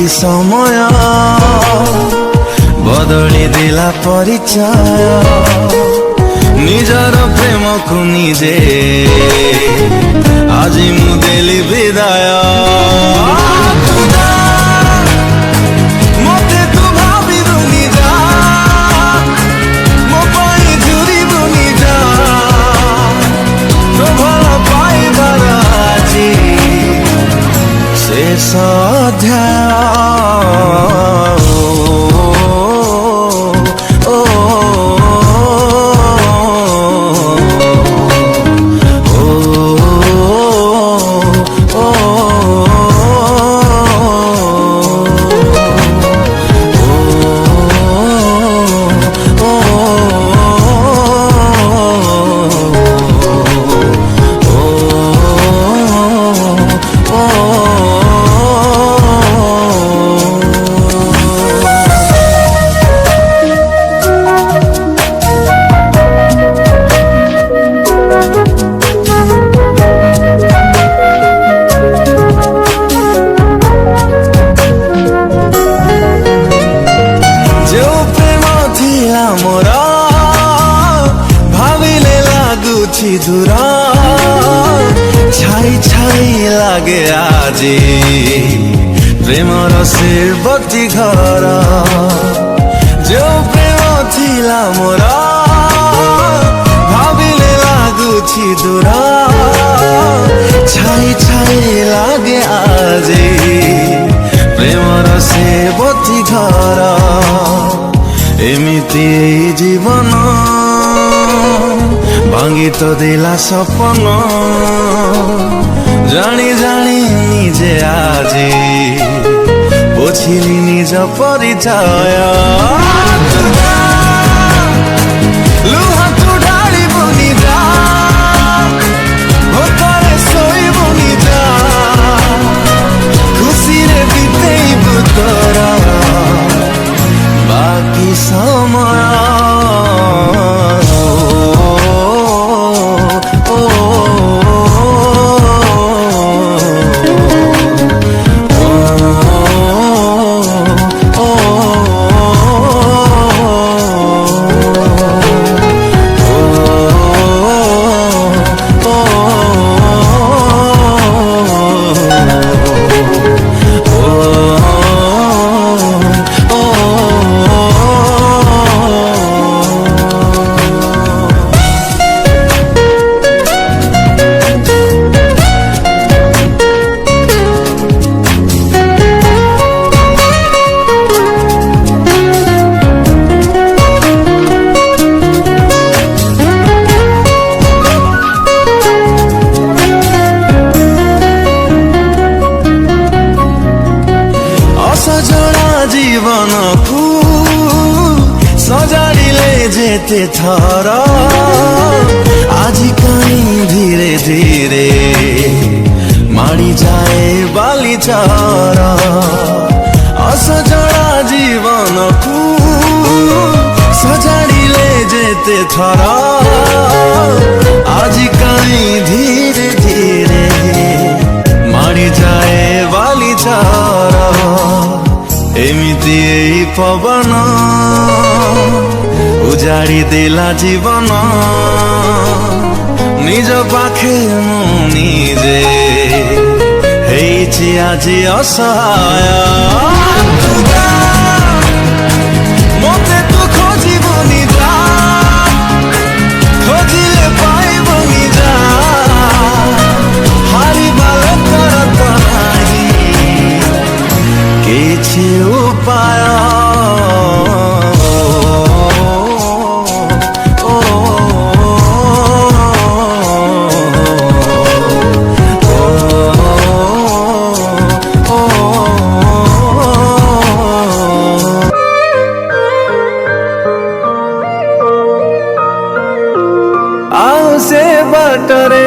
समय बदली देला परिचय निजर प्रेम को निजे आज मु देली विदाय मते तू भाबिबुनि जा मो पाई झुरिबुनि जा तो भल पाइबार आजी शेष दूर छाई छाई लागे आजी प्रेमर शिरबती घर जो प्रेम थिला मोर भाविले लागुछि दूर छाई छाई लागे आजी प्रेमर शिरबती घर एमिति जीवन भांगी तो दिला सपन जानी जानी निजे आजी पोछिली निज परिचय लुहा तू ढाली बुनि जा भोकरे सोई बुनि जा खुशी रे बीतेई बुतरा बाकी समय जीवन को सजाड़िले जेते थर आज कहीं धीरे धीरे माड़ी जाए बाली चर असजड़ा जीवन को सजाड़िले जेते थर आज कहीं धीरे धीरे माड़ी जाए बाली चर एमिति पवन उजाड़ी देला जीवन निज पाखे मु निजे हेछि आजी असहाय मते तू खोजिबुनि जा खोजिले पाइबुनि जा हारिबा लोकर नाही किछि उपाय आओ से बाटरे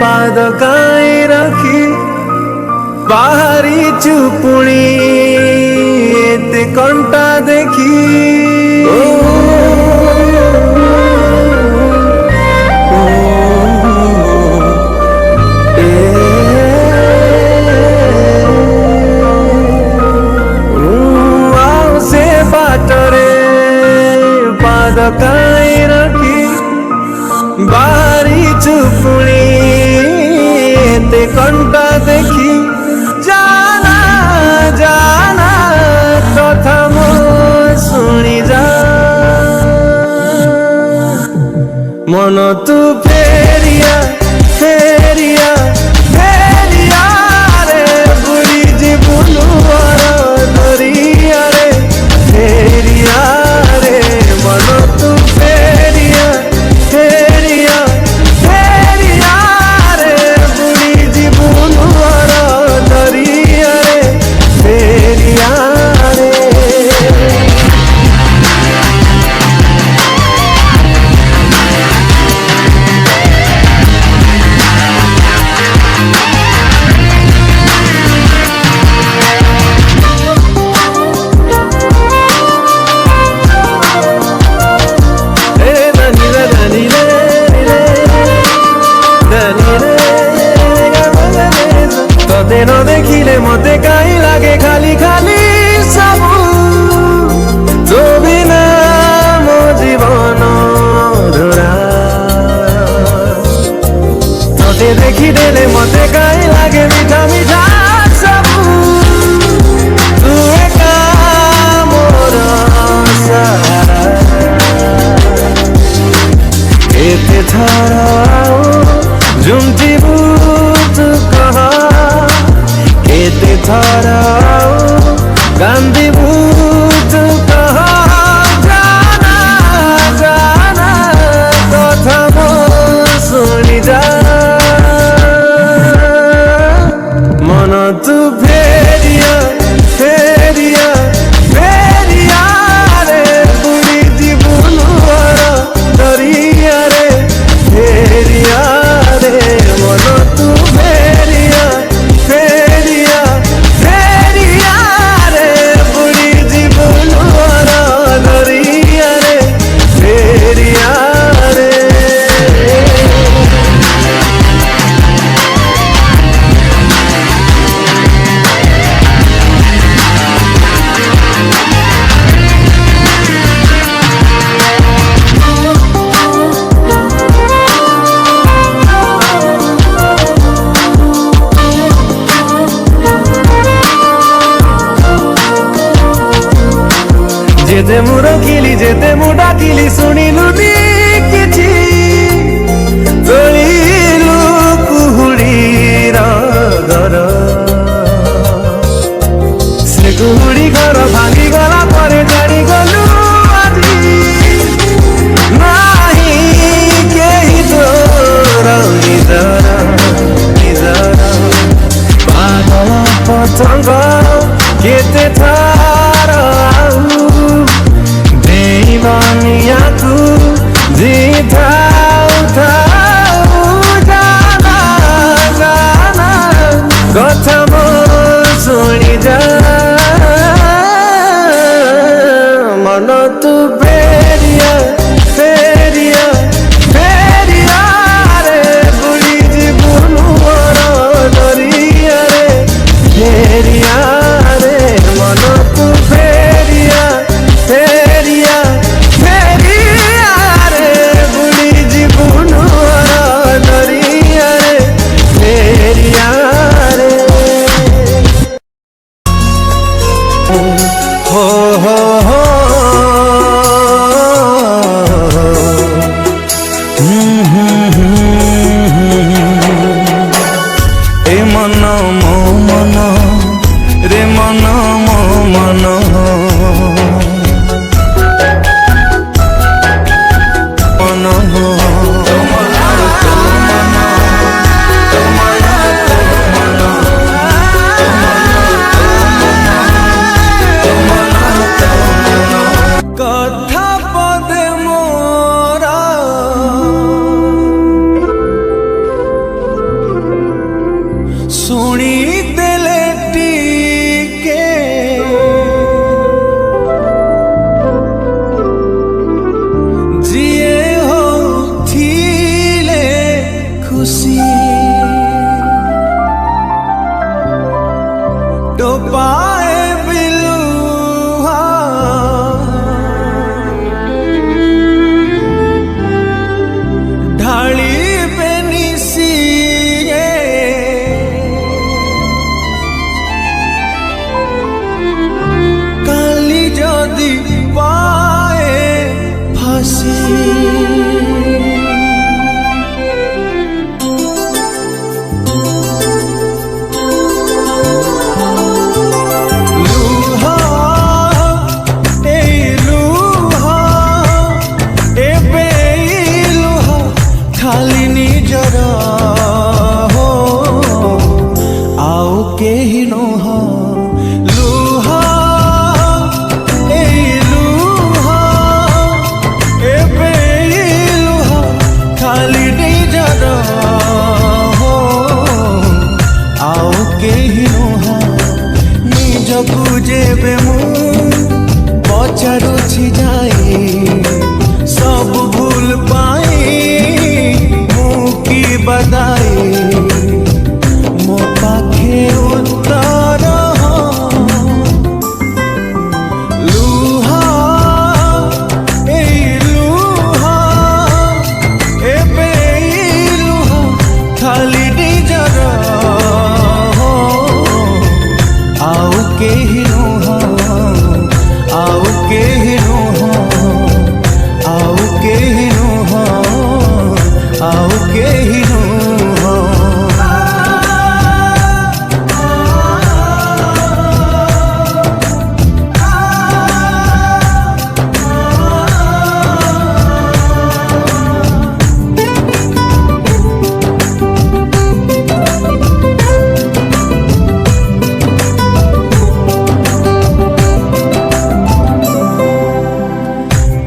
पाद काई रखी बाहरी चुपुणी एते कंटा देखी कंटा देखी जाना जाना कथा मो शुणी जा मन तू फेरिया फेरिया फेरिया रे बुढ़ी जीवनु दरिया रे फेरिया रे मन तू फेरिया फेरिया फेरिया रे बुढ़ी जीवनु दरिया रे फेरिया रे तोते न देखिले मते काई लागे खाली खाली सब तो बिना मो जीवन धुरा तोते देखी देले मते काई लागे मीठा मीठा सब तू एका मोर सहारा एते थारा झुमती बूत कहा केते थारा गांधी बूत कहा जाना जाना कथा मो शुणी जा मन तू फेरिया फेरिया फेरिया रे बुढ़ी जीवनु दरिया रे फेरिया रे मन तू फेरिया फेरिया फेरिया रे बुढ़ी जीवनु दरिया रे फेरिया रे जेते मु रखिली जेते मु डाकिली शुणिलुनी किछि तोलिलु कुहुड़ीर घर से कुहुड़ी घर भांगी गला परे जानी गलु आजी नाही केही तोर निजर निजर पागल पतंग केते थार देवानिया तू जीता जाना जाना कथा मो शुणी जा मन तू फेरिया फेरिया फेरिया रे बुढ़ी जीवनु दरिया रे फेरिया रे मन तू फेरिया फेरिया फेरिया रे बुढ़ी जीवनु दरिया रे फेरिया रे हो हो ए मन मो मन रे मन मो मन कथा पदे मोरा शुणी देले टीके जिए हो थीले खुशी डोपाए बिलुहा ढाली बेनिसी जदि पाए फांसी। खाली निजर हो आउ केहि नुह लुहा ए लुहा एबे लुहा खाली निजर हो आउ केहि नुह निजकु जेबे मु पचारुछि जाई सब भूल पाई बदाई मो पाखे उत्तर लुहा ए लुहा एबे लुहा खाली निजर हो आउ केहि नुह आउ केहि नुह आउ केहि नुह आउ केहि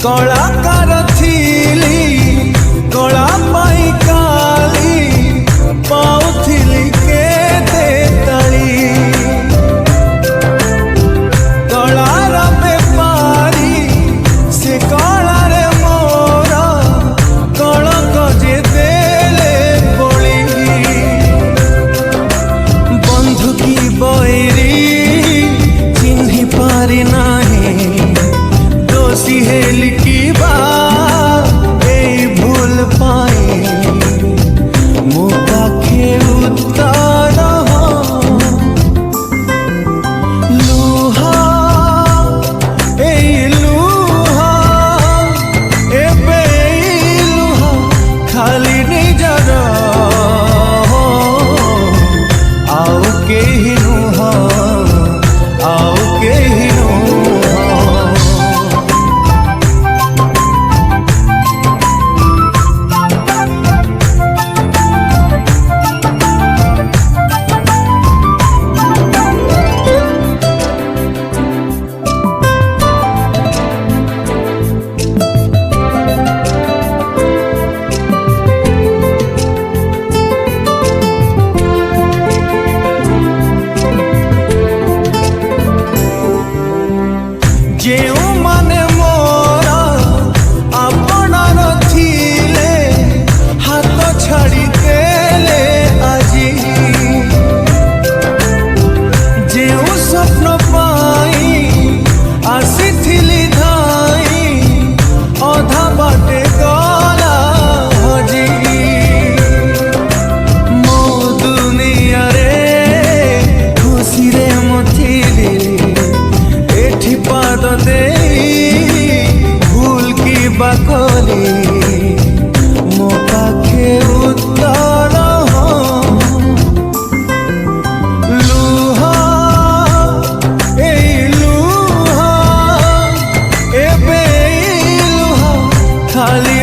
कलाकार थिली कला पाई काली पाउथिली के देताली कलार बेपारी से कलार मोरा कलंक जे देले बोली बंधु की बैरी चिन्हि पारि नाही दोषी हेली की बात ए भूल पाए मो पाखे उत्तर लुहा ए लुहा एबे लुहा खाली निजर हो आउ केहि नुह आउ केहि नुह। जेउ माने मोरा आपनार थिले हाथ छाड़ी देले आजी जेउ स्वप्न पाई आसीथिली धाई अधा बाटे गला हजी मो दुनिया रे खुशी रे मथिली एठी पाद दे भूल की बाकली मो पाखे उत्तर लुहा ए लुहा एबे लुहा खाली